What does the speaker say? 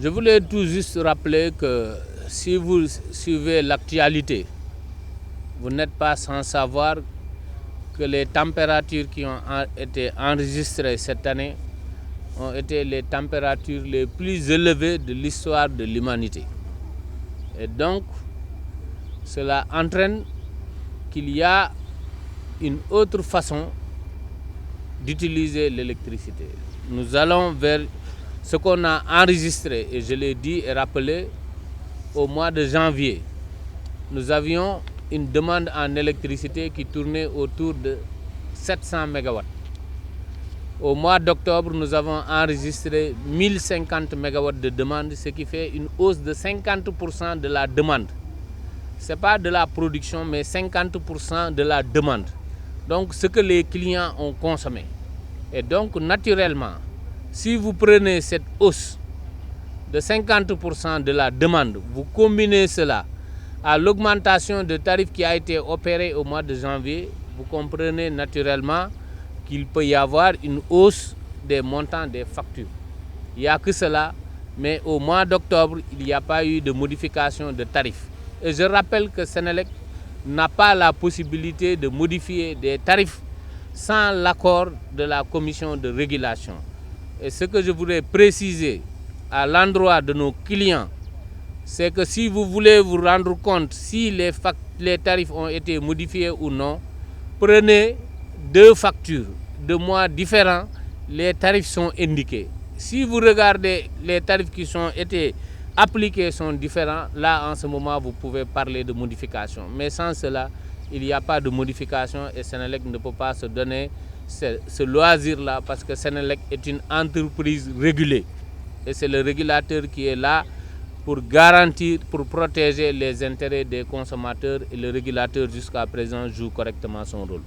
Je voulais tout juste rappeler que si vous suivez l'actualité, vous n'êtes pas sans savoir que les températures qui ont été enregistrées cette année ont été les températures les plus élevées de l'histoire de l'humanité. Et donc, cela entraîne qu'il y a une autre façon d'utiliser l'électricité. Nous allons vers ce qu'on a enregistré, et je l'ai dit et rappelé, au mois de janvier. Nous avions une demande en électricité qui tournait autour de 700 MW. Au mois d'octobre, nous avons enregistré 1050 MW de demande, ce qui fait une hausse de 50% de la demande. Ce n'est pas de la production, mais 50% de la demande. Donc, ce que les clients ont consommé. Et donc, naturellement, si vous prenez cette hausse de 50% de la demande, vous combinez cela à l'augmentation de tarifs qui a été opérée au mois de janvier, vous comprenez naturellement qu'il peut y avoir une hausse des montants des factures. Il n'y a que cela, mais au mois d'octobre, il n'y a pas eu de modification de tarifs. Et je rappelle que Senelec n'a pas la possibilité de modifier des tarifs sans l'accord de la commission de régulation. Et ce que je voudrais préciser à l'endroit de nos clients, c'est que si vous voulez vous rendre compte si les tarifs ont été modifiés ou non, prenez deux factures de mois différents, les tarifs sont indiqués. Si vous regardez les tarifs qui ont été appliqués sont différents, là en ce moment vous pouvez parler de modification. Mais sans cela, il n'y a pas de modification et Senelec ne peut pas se donner ce loisir-là parce que Senelec est une entreprise régulée. Et c'est le régulateur qui est là pour garantir, pour protéger les intérêts des consommateurs et le régulateur jusqu'à présent joue correctement son rôle.